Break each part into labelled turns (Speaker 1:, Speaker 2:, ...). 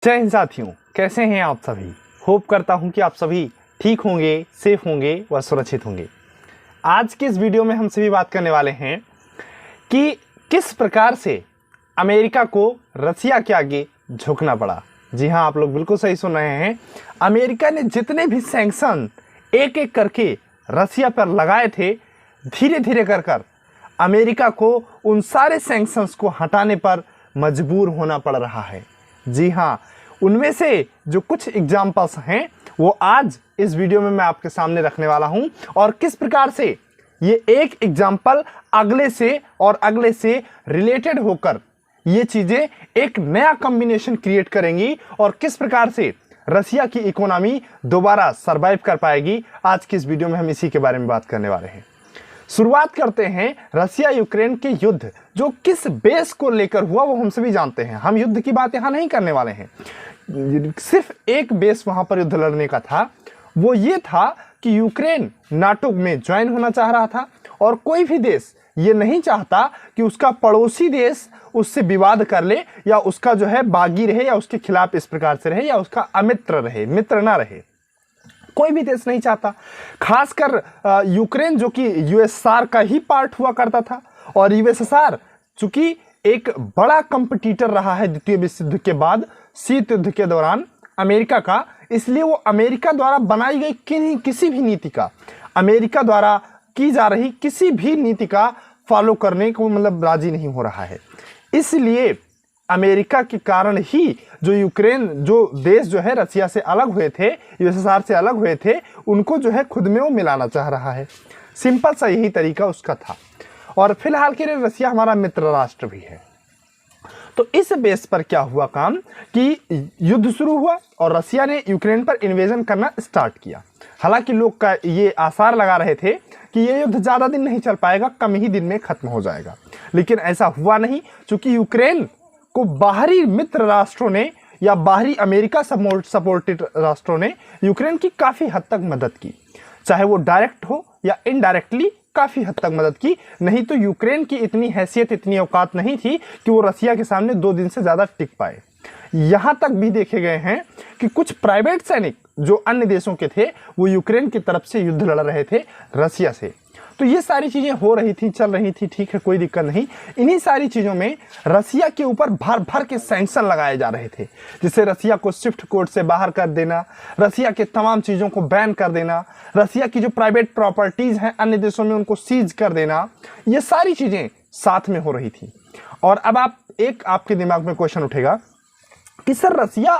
Speaker 1: जय हिंद साथियों, कैसे हैं आप सभी। होप करता हूं कि आप सभी ठीक होंगे, सेफ होंगे व सुरक्षित होंगे। आज के इस वीडियो में हम सभी बात करने वाले हैं कि किस प्रकार से अमेरिका को रसिया के आगे झुकना पड़ा। जी हां, आप लोग बिल्कुल सही सुन रहे हैं। अमेरिका ने जितने भी सैंक्शन एक एक करके रसिया पर लगाए थे, धीरे धीरे कर अमेरिका को उन सारे सैंक्शंस को हटाने पर मजबूर होना पड़ रहा है। जी हाँ, उनमें से जो कुछ एग्जाम्पल्स हैं वो आज इस वीडियो में मैं आपके सामने रखने वाला हूं, और किस प्रकार से ये एक एग्जाम्पल अगले से और अगले से रिलेटेड होकर ये चीजें एक नया कॉम्बिनेशन क्रिएट करेंगी और किस प्रकार से रसिया की इकोनॉमी दोबारा सरवाइव कर पाएगी। आज की इस वीडियो में हम इसी के बारे में बात करने वाले हैं। शुरुआत करते हैं रसिया यूक्रेन के युद्ध, जो किस बेस को लेकर हुआ वो हम सभी जानते हैं। हम युद्ध की बात यहां नहीं करने वाले हैं। सिर्फ एक बेस वहां पर युद्ध लड़ने का था, वो ये था कि यूक्रेन नाटो में ज्वाइन होना चाह रहा था और कोई भी देश ये नहीं चाहता कि उसका पड़ोसी देश उससे विवाद कर ले या उसका जो है बागी रहे या उसके खिलाफ इस प्रकार से रहे या उसका अमित्र रहे, मित्र ना रहे। कोई भी देश नहीं चाहता। खासकर यूक्रेन जो कि यूएसएसआर का ही पार्ट हुआ करता था, और यूएसएसआर चूंकि एक बड़ा कंपटीटर रहा है द्वितीय विश्व युद्ध के बाद शीत युद्ध के दौरान अमेरिका का, इसलिए वो अमेरिका द्वारा बनाई गई किसी भी नीति का, अमेरिका द्वारा की जा रही किसी भी नीति का फॉलो करने को मतलब राजी नहीं हो रहा है। इसलिए अमेरिका के कारण ही जो यूक्रेन जो देश जो है रसिया से अलग हुए थे, यूएसएसआर से अलग हुए थे, उनको जो है खुद में वो मिलाना चाह रहा है। सिंपल सा यही तरीका उसका था। और फिलहाल के लिए रसिया हमारा मित्र राष्ट्र भी है। तो इस बेस पर क्या हुआ काम कि युद्ध शुरू हुआ और रसिया ने यूक्रेन पर इन्वेजन करना स्टार्ट किया। हालांकि लोग का ये आसार लगा रहे थे कि ये युद्ध ज्यादा दिन नहीं चल पाएगा, कम ही दिन में खत्म हो जाएगा, लेकिन ऐसा हुआ नहीं। क्योंकि यूक्रेन को बाहरी मित्र राष्ट्रों ने या बाहरी अमेरिका सपोर्टेड राष्ट्रों ने यूक्रेन की काफी हद तक मदद की, चाहे वो डायरेक्ट हो या इनडायरेक्टली काफी हद तक मदद की। नहीं तो यूक्रेन की इतनी हैसियत, इतनी औकात नहीं थी कि वो रसिया के सामने 2 दिन से ज्यादा टिक पाए। यहां तक भी देखे गए हैं कि कुछ प्राइवेट सैनिक जो अन्य देशों के थे वो यूक्रेन की तरफ से युद्ध लड़ रहे थे रसिया से। तो ये सारी चीजें हो रही थी, चल रही थी, ठीक है, कोई दिक्कत नहीं। इन्हीं सारी चीजों में रसिया के ऊपर भर भर के सैंक्शन लगाए जा रहे थे, जिससे रसिया को स्विफ्ट कोड से बाहर कर देना, रसिया के तमाम चीजों को बैन कर देना, रसिया की जो प्राइवेट प्रॉपर्टीज हैं अन्य देशों में उनको सीज कर देना, ये सारी चीजें साथ में हो रही थी। और अब आपके दिमाग में क्वेश्चन उठेगा कि सर रसिया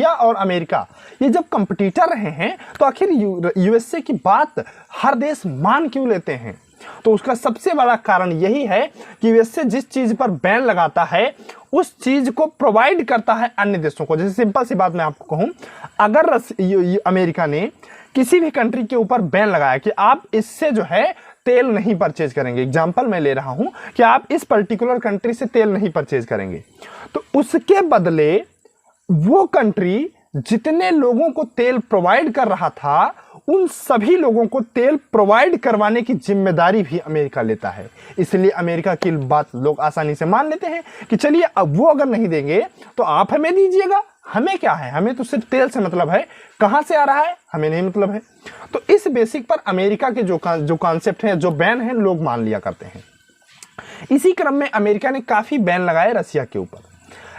Speaker 1: और अमेरिका ये जब कंपटीटर रहे हैं तो आखिर यूएसए की बात हर देश मान क्यों लेते हैं। तो उसका सबसे बड़ा कारण यही है कि यूएसए जिस चीज पर बैन लगाता है उस चीज को प्रोवाइड करता है अन्य देशों को। जैसे सिंपल सी बात मैं आपको कहूं, अगर अमेरिका ने किसी भी कंट्री के ऊपर बैन लगाया कि आप इससे जो है तेल नहीं परचेज करेंगे, एग्जाम्पल मैं ले रहा हूं कि आप इस पर्टिकुलर कंट्री से तेल नहीं परचेज करेंगे, तो उसके बदले वो कंट्री जितने लोगों को तेल प्रोवाइड कर रहा था उन सभी लोगों को तेल प्रोवाइड करवाने की जिम्मेदारी भी अमेरिका लेता है। इसलिए अमेरिका की बात लोग आसानी से मान लेते हैं कि चलिए अब वो अगर नहीं देंगे तो आप हमें दीजिएगा, हमें क्या है, हमें तो सिर्फ तेल से मतलब है, कहां से आ रहा है हमें नहीं मतलब है। तो इस बेसिक पर अमेरिका के जो कॉन्सेप्ट है, जो बैन है, लोग मान लिया करते हैं। इसी क्रम में अमेरिका ने काफी बैन लगाए रसिया के ऊपर।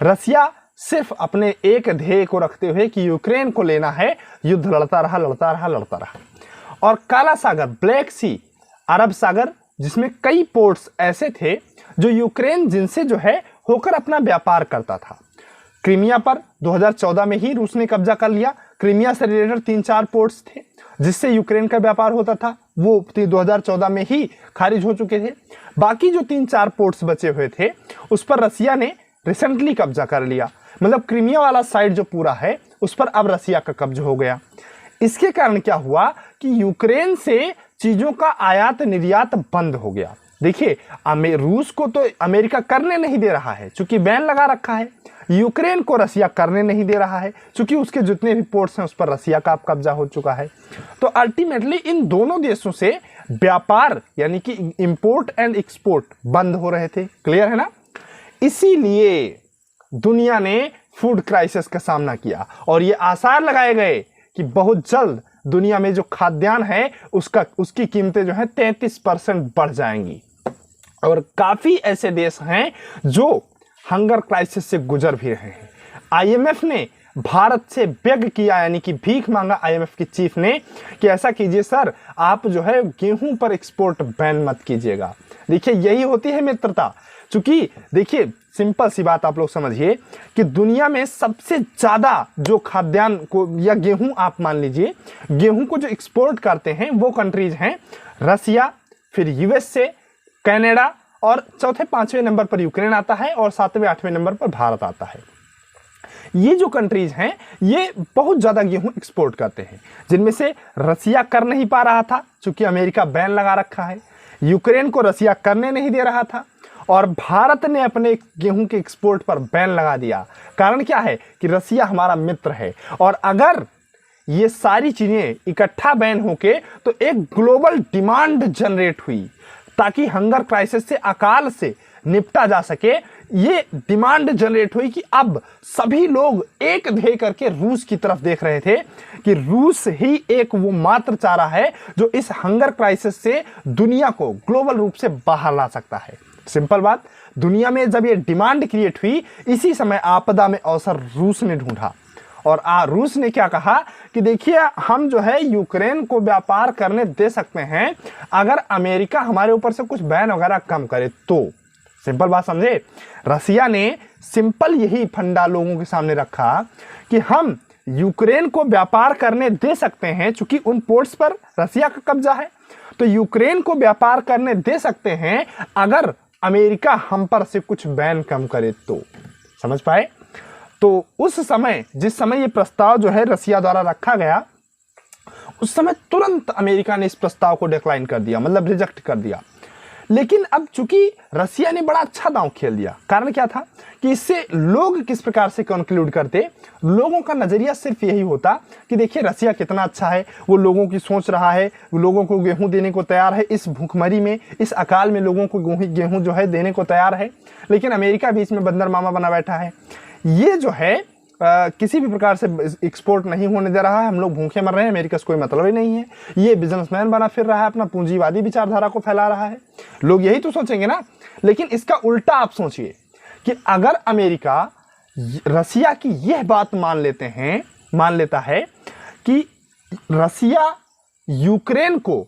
Speaker 1: रसिया सिर्फ अपने एक ध्येय को रखते हुए कि यूक्रेन को लेना है, युद्ध लड़ता रहा। और काला सागर, ब्लैक सी, अरब सागर, जिसमें कई पोर्ट्स ऐसे थे जो यूक्रेन जिनसे जो है होकर अपना व्यापार करता था। क्रीमिया पर 2014 में ही रूस ने कब्जा कर लिया। क्रीमिया से रिलेटेड 3-4 पोर्ट्स थे जिससे यूक्रेन का व्यापार होता था, वो 2014 में ही खारिज हो चुके थे। बाकी जो 3-4 पोर्ट्स बचे हुए थे उस पर रसिया ने रिसेंटली कब्जा कर लिया। मतलब क्रीमिया वाला साइड जो पूरा है उस पर अब रसिया का कब्जा हो गया। इसके कारण क्या हुआ कि यूक्रेन से चीजों का आयात निर्यात बंद हो गया। देखिए, रूस को तो अमेरिका करने नहीं दे रहा है क्योंकि बैन लगा रखा है, यूक्रेन को रसिया करने नहीं दे रहा है क्योंकि उसके जितने भी पोर्ट्स हैं उस पर रसिया का कब्जा हो चुका है। तो अल्टीमेटली इन दोनों देशों से व्यापार यानी कि इंपोर्ट एंड एक्सपोर्ट बंद हो रहे थे। क्लियर है ना। इसीलिए दुनिया ने फूड क्राइसिस का सामना किया और ये आसार लगाए गए कि बहुत जल्द दुनिया में जो खाद्यान्न है उसकी कीमतें जो है 33% बढ़ जाएंगी। और काफी ऐसे देश हैं जो हंगर क्राइसिस से गुजर भी रहे हैं। आईएमएफ ने भारत से बेग किया, यानी कि भीख मांगा आईएमएफ के चीफ ने कि ऐसा कीजिए सर, आप जो है गेहूं पर एक्सपोर्ट बैन मत कीजिएगा। देखिए यही होती है मित्रता। चूंकि देखिए सिंपल सी बात आप लोग समझिए कि दुनिया में सबसे ज्यादा जो खाद्यान्न को या गेहूं आप मान लीजिए, गेहूं को जो एक्सपोर्ट करते हैं वो कंट्रीज हैं रसिया, फिर यूएसए, कनाडा और चौथे पांचवें नंबर पर यूक्रेन आता है और सातवें आठवें नंबर पर भारत आता है। ये जो कंट्रीज हैं ये बहुत ज्यादा गेहूं एक्सपोर्ट करते हैं, जिनमें से रसिया कर नहीं पा रहा था क्योंकि अमेरिका बैन लगा रखा है, यूक्रेन को रसिया करने नहीं दे रहा था और भारत ने अपने गेहूं के एक्सपोर्ट पर बैन लगा दिया। कारण क्या है कि रसिया हमारा मित्र है और अगर ये सारी चीजें इकट्ठा बैन होके तो एक ग्लोबल डिमांड जनरेट हुई ताकि हंगर क्राइसिस से, अकाल से निपटा जा सके। ये डिमांड जनरेट हुई कि अब सभी लोग एक ध्येय करके रूस की तरफ देख रहे थे कि रूस ही एक वो मात्र चारा है जो इस हंगर क्राइसिस से दुनिया को ग्लोबल रूप से बाहर ला सकता है। सिंपल बात, दुनिया में जब ये डिमांड क्रिएट हुई इसी समय आपदा में अवसर रूस ने ढूंढा और रूस ने क्या कहा कि देखिए हम जो है यूक्रेन को व्यापार करने दे सकते हैं अगर अमेरिका हमारे ऊपर से कुछ बैन वगैरह कम करे तो। सिंपल बात समझे, रसिया ने सिंपल यही फंडा लोगों के सामने रखा कि हम यूक्रेन को व्यापार करने दे सकते हैं, चूंकि उन पोर्ट्स पर रसिया का कब्जा है तो यूक्रेन को व्यापार करने दे सकते हैं अगर अमेरिका हम पर से कुछ बैन कम करे तो। समझ पाए? तो उस समय जिस समय ये प्रस्ताव जो है रसिया द्वारा रखा गया उस समय तुरंत अमेरिका ने इस प्रस्ताव को डिक्लाइन कर दिया, मतलब रिजेक्ट कर दिया। लेकिन अब चूंकि रसिया ने बड़ा अच्छा दांव खेल दिया, कारण क्या था कि इससे लोग किस प्रकार से कंक्लूड करते, लोगों का नजरिया सिर्फ यही होता कि देखिए रसिया कितना अच्छा है, वो लोगों की सोच रहा है, वो लोगों को गेहूं देने को तैयार है, इस भूखमरी में, इस अकाल में लोगों को गेहूं जो है देने को तैयार है। लेकिन अमेरिका बीच में बंदर मामा बना बैठा है, ये जो है किसी भी प्रकार से एक्सपोर्ट नहीं होने दे रहा है, हम लोग भूखे मर रहे हैं, अमेरिका से कोई मतलब ही नहीं है, ये बिजनेसमैन बना फिर रहा है, अपना पूंजीवादी विचारधारा को फैला रहा है। लोग यही तो सोचेंगे ना। लेकिन इसका उल्टा आप सोचिए कि अगर अमेरिका रसिया की यह बात मान लेता है कि रसिया यूक्रेन को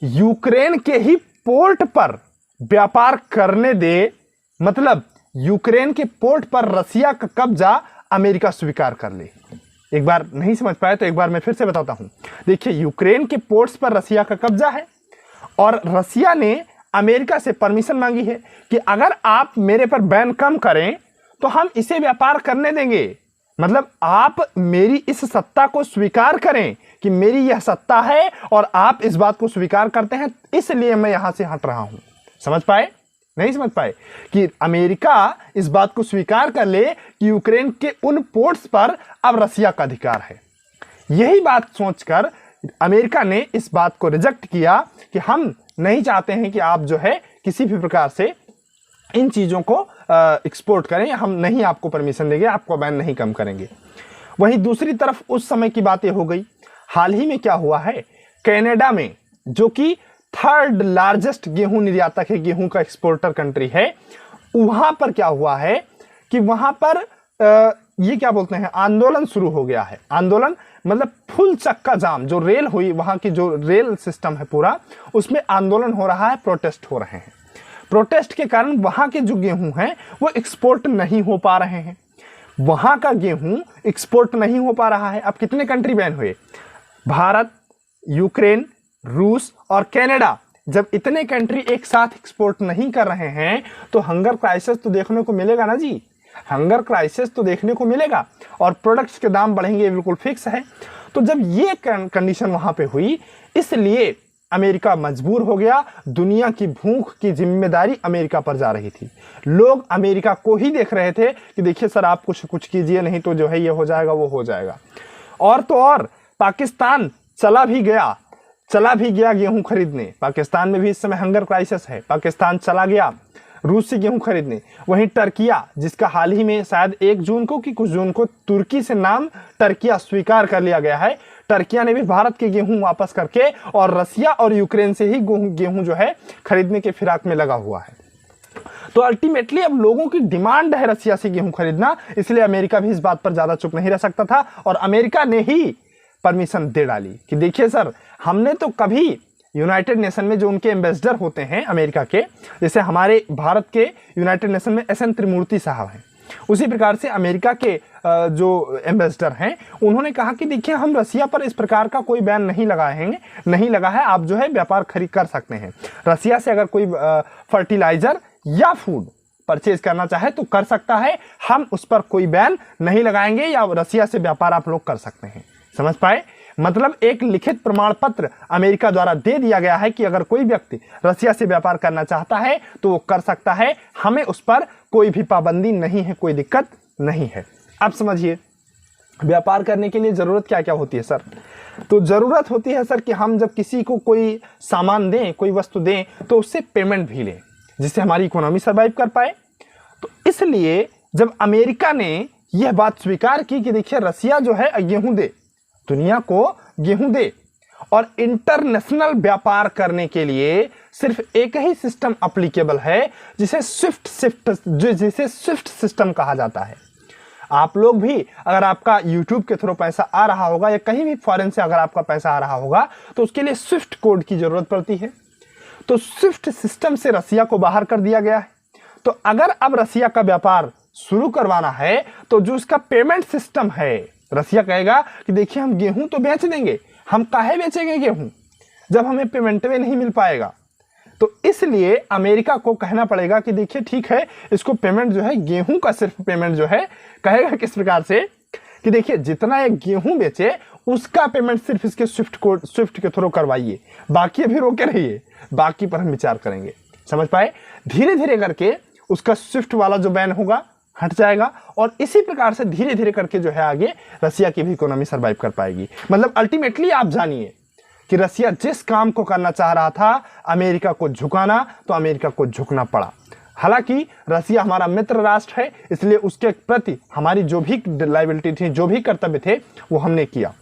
Speaker 1: यूक्रेन के ही पोर्ट पर व्यापार करने दे, मतलब यूक्रेन के पोर्ट पर रसिया का कब्जा अमेरिका स्वीकार कर ले। एक बार नहीं समझ पाए तो एक बार मैं फिर से बताता हूं। देखिए यूक्रेन के पोर्ट्स पर रसिया का कब्जा है और रसिया ने अमेरिका से परमिशन मांगी है कि अगर आप मेरे पर बैन कम करें तो हम इसे व्यापार करने देंगे, मतलब आप मेरी इस सत्ता को स्वीकार करें कि मेरी यह सत्ता है और आप इस बात को स्वीकार करते हैं, इसलिए मैं यहां से हट रहा हूं। समझ पाए? नहीं समझ पाए कि अमेरिका इस बात को स्वीकार कर ले कि यूक्रेन के उन पोर्ट्स पर अब रसिया का अधिकार है। यही बात सोचकर अमेरिका ने इस बात को रिजेक्ट किया कि हम नहीं चाहते हैं कि आप जो है किसी भी प्रकार से इन चीजों को एक्सपोर्ट करें, हम नहीं आपको परमिशन देंगे, आपको बैन नहीं कम करेंगे। वहीं दूसरी तरफ उस समय की बातें हो गई, हाल ही में क्या हुआ है, कनाडा में जो कि थर्ड लार्जेस्ट गेहूं निर्यातक है, गेहूं का एक्सपोर्टर कंट्री है, वहां पर क्या हुआ है कि वहां पर ये क्या बोलते हैं, आंदोलन शुरू हो गया है। आंदोलन मतलब फुल चक्का जाम, जो रेल हुई, वहां की जो रेल सिस्टम है पूरा, उसमें आंदोलन हो रहा है, प्रोटेस्ट हो रहे हैं। प्रोटेस्ट के कारण वहां के जो गेहूं हैं वो एक्सपोर्ट नहीं हो पा रहे हैं, वहां का गेहूं एक्सपोर्ट नहीं हो पा रहा है। अब कितने कंट्री बैन हुए, भारत, यूक्रेन, रूस और कनाडा। जब इतने कंट्री एक साथ एक्सपोर्ट नहीं कर रहे हैं तो हंगर क्राइसिस तो देखने को मिलेगा ना जी, हंगर क्राइसिस तो देखने को मिलेगा और प्रोडक्ट्स के दाम बढ़ेंगे, ये बिल्कुल फिक्स है। तो जब ये कंडीशन वहां पे हुई, इसलिए अमेरिका मजबूर हो गया, दुनिया की भूख की जिम्मेदारी अमेरिका पर जा रही थी। लोग अमेरिका को ही देख रहे थे कि देखिए सर आप कुछ कीजिए, नहीं तो जो है ये हो जाएगा, वो हो जाएगा। और तो और पाकिस्तान चला भी गया गेहूं खरीदने। पाकिस्तान में भी इस समय हंगर क्राइसिस है, पाकिस्तान चला गया रूस से गेहूं खरीदने। वहीं टर्किया, जिसका हाल ही में शायद 1 जून को कि कुछ जून को तुर्की से नाम टर्किया स्वीकार कर लिया गया है, टर्किया ने भी भारत के गेहूं वापस करके और रसिया और यूक्रेन से ही गेहूं जो है खरीदने के फिराक में लगा हुआ है। तो अल्टीमेटली अब लोगों की डिमांड है रसिया से गेहूं खरीदना, इसलिए अमेरिका भी इस बात पर ज्यादा चुप नहीं रह सकता था और अमेरिका ने ही परमिशन दे डाली कि देखिए सर, हमने तो कभी यूनाइटेड नेशन में जो उनके एम्बेसडर होते हैं अमेरिका के, जैसे हमारे भारत के यूनाइटेड नेशन में एस एन त्रिमूर्ति साहब हैं, उसी प्रकार से अमेरिका के जो एम्बेसडर हैं उन्होंने कहा कि देखिए हम रसिया पर इस प्रकार का कोई बैन नहीं लगाएंगे, नहीं लगा है, आप जो है व्यापार खरीद कर सकते हैं। रसिया से अगर कोई फर्टिलाइजर या फूड परचेज करना चाहे तो कर सकता है, हम उस पर कोई बैन नहीं लगाएंगे या रसिया से व्यापार आप लोग कर सकते हैं। समझ पाए? मतलब एक लिखित प्रमाण पत्र अमेरिका द्वारा दे दिया गया है कि अगर कोई व्यक्ति रसिया से व्यापार करना चाहता है तो वो कर सकता है, हमें उस पर कोई भी पाबंदी नहीं है, कोई दिक्कत नहीं है। अब समझिए व्यापार करने के लिए जरूरत क्या क्या होती है सर? तो जरूरत होती है सर कि हम जब किसी को कोई सामान दें, कोई वस्तु दें, तो उससे पेमेंट भी लें, जिससे हमारी इकोनॉमी सर्वाइव कर पाए। तो इसलिए जब अमेरिका ने यह बात स्वीकार की कि देखिए रसिया जो है गेहूं दे, दुनिया को गेहूं दे, और इंटरनेशनल व्यापार करने के लिए सिर्फ एक ही सिस्टम अप्लीकेबल है जिसे स्विफ्ट सिस्टम कहा जाता है। आप लोग भी अगर आपका यूट्यूब के थ्रू पैसा आ रहा होगा या कहीं भी फॉरेन से अगर आपका पैसा आ रहा होगा तो उसके लिए स्विफ्ट कोड की जरूरत पड़ती है। तो स्विफ्ट सिस्टम से रसिया को बाहर कर दिया गया है। तो अगर अब रसिया का व्यापार शुरू करवाना है तो जो उसका पेमेंट सिस्टम है, रसिया कहेगा कि देखिए हम गेहूं तो बेच देंगे, हम काहे बेचेंगे गेहूं जब हमें पेमेंट में नहीं मिल पाएगा। तो इसलिए अमेरिका को कहना पड़ेगा कि देखिए ठीक है, इसको पेमेंट जो है गेहूं का सिर्फ पेमेंट जो है, कहेगा किस प्रकार से कि देखिए जितना ये गेहूं बेचे उसका पेमेंट सिर्फ इसके स्विफ्ट के थ्रू करवाइए, बाकी अभी रोके रहिए, बाकी पर हम विचार करेंगे। समझ पाए? धीरे धीरे करके उसका स्विफ्ट वाला जो बैन होगा हट जाएगा और इसी प्रकार से धीरे धीरे करके जो है आगे रसिया की भी इकोनॉमी सर्वाइव कर पाएगी। मतलब अल्टीमेटली आप जानिए कि रसिया जिस काम को करना चाह रहा था, अमेरिका को झुकाना, तो अमेरिका को झुकना पड़ा। हालांकि रसिया हमारा मित्र राष्ट्र है, इसलिए उसके प्रति हमारी जो भी लायबिलिटी थी, जो भी कर्तव्य थे, वो हमने किया।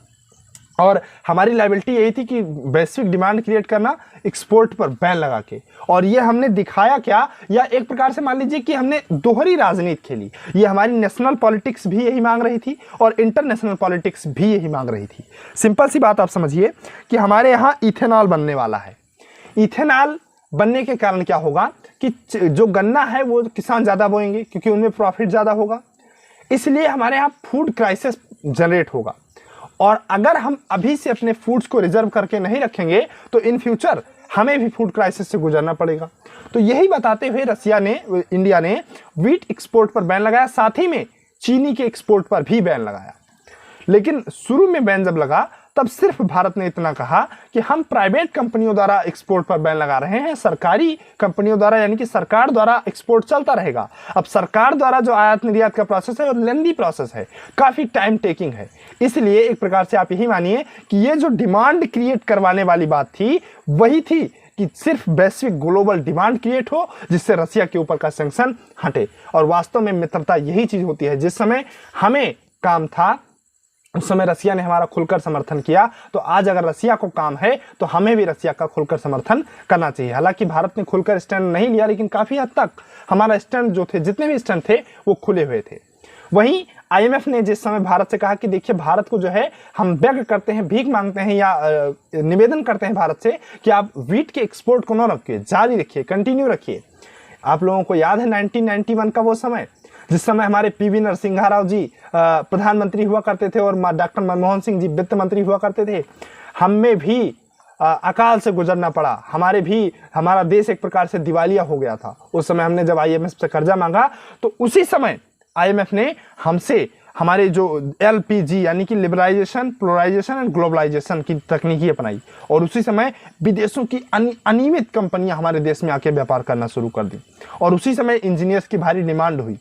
Speaker 1: और हमारी लायबिलिटी यही थी कि वैश्विक डिमांड क्रिएट करना, एक्सपोर्ट पर बैन लगा के। और ये हमने दिखाया क्या, या एक प्रकार से मान लीजिए कि हमने दोहरी राजनीति खेली। ये हमारी नेशनल पॉलिटिक्स भी यही मांग रही थी और इंटरनेशनल पॉलिटिक्स भी यही मांग रही थी। सिंपल सी बात आप समझिए कि हमारे यहाँ इथेनॉल बनने वाला है। इथेनॉल बनने के कारण क्या होगा कि जो गन्ना है वो किसान ज़्यादा बोएंगे क्योंकि उनमें प्रॉफिट ज़्यादा होगा, इसलिए हमारे यहाँ फूड क्राइसिस जनरेट होगा। और अगर हम अभी से अपने फूड्स को रिजर्व करके नहीं रखेंगे तो इन फ्यूचर हमें भी फूड क्राइसिस से गुजरना पड़ेगा। तो यही बताते हुए इंडिया ने व्हीट एक्सपोर्ट पर बैन लगाया, साथ ही में चीनी के एक्सपोर्ट पर भी बैन लगाया। लेकिन शुरू में बैन जब लगा तब सिर्फ भारत ने इतना कहा कि हम प्राइवेट कंपनियों द्वारा एक्सपोर्ट पर बैन लगा रहे हैं, सरकारी कंपनियों द्वारा यानी कि सरकार द्वारा एक्सपोर्ट चलता रहेगा। अब सरकार द्वारा जो आयात निर्यात का प्रोसेस है और लेंदी प्रोसेस है, काफी टाइम टेकिंग है। इसलिए एक प्रकार से आप यही मानिए कि ये जो डिमांड क्रिएट करवाने वाली बात थी वही थी कि सिर्फ वैश्विक ग्लोबल डिमांड क्रिएट हो जिससे रसिया के ऊपर का सैंक्शन हटे। और वास्तव में मित्रता यही चीज होती है। जिस समय हमें काम था उस समय रसिया ने हमारा खुलकर समर्थन किया, तो आज अगर रसिया को काम है तो हमें भी रसिया का खुलकर समर्थन करना चाहिए। हालांकि भारत ने खुलकर स्टैंड नहीं लिया, लेकिन काफी हद तक हमारा स्टैंड जो थे, जितने भी स्टैंड थे वो खुले हुए थे। वहीं IMF ने जिस समय भारत से कहा कि देखिए भारत को जो है हम बेग करते हैं, भीख मांगते हैं या निवेदन करते हैं भारत से कि आप व्हीट के एक्सपोर्ट को न रखिए, जारी रखिए, कंटिन्यू रखिए। आप लोगों को याद है 1991 का वो समय, जिस समय हमारे PV नरसिम्हा राव जी प्रधानमंत्री हुआ करते थे और डॉक्टर मनमोहन सिंह जी वित्त मंत्री हुआ करते थे। हमें भी अकाल से गुजरना पड़ा, हमारा देश एक प्रकार से दिवालिया हो गया था। उस समय हमने जब IMF से कर्जा मांगा तो उसी समय IMF ने हमसे हमारे जो LPG यानी कि लिबरलाइजेशन, प्लोराइजेशन एंड ग्लोबलाइजेशन की तकनीकी अपनाई और उसी समय विदेशों की अनियमित कंपनियां हमारे देश में आके व्यापार करना शुरू कर दी। और उसी समय इंजीनियर्स की भारी डिमांड हुई,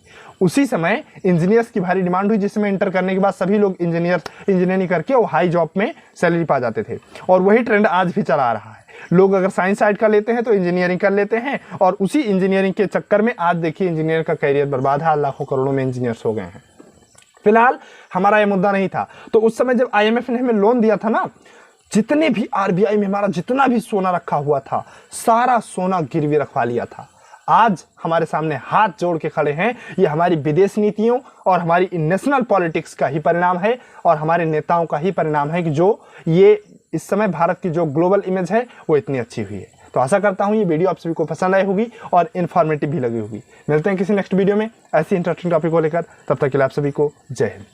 Speaker 1: जिस समय इंटर करने के बाद सभी लोग इंजीनियरिंग करके वो हाई जॉब में सैलरी पा जाते थे। और वही ट्रेंड आज भी चला आ रहा है। लोग अगर साइंस साइड का लेते हैं तो इंजीनियरिंग कर लेते हैं, और उसी इंजीनियरिंग के चक्कर में आज देखिए इंजीनियर का कैरियर बर्बाद है, लाखों करोड़ों में इंजीनियर्स हो गए हैं। फिलहाल हमारा ये मुद्दा नहीं था। तो उस समय जब IMF ने हमें लोन दिया था ना, जितने भी RBI में हमारा जितना भी सोना रखा हुआ था, सारा सोना गिरवी रखवा लिया था। आज हमारे सामने हाथ जोड़ के खड़े हैं। ये हमारी विदेश नीतियों और हमारी नेशनल पॉलिटिक्स का ही परिणाम है, और हमारे नेताओं का ही परिणाम है कि जो ये इस समय भारत की जो ग्लोबल इमेज है वो इतनी अच्छी हुई है। तो आशा करता हूँ ये वीडियो आप सभी को पसंद आई होगी और इन्फॉर्मेटिव भी लगी होगी। मिलते हैं किसी नेक्स्ट वीडियो में ऐसी इंटरेस्टिंग टॉपिक को लेकर। तब तक के लिए आप सभी को जय हिंद।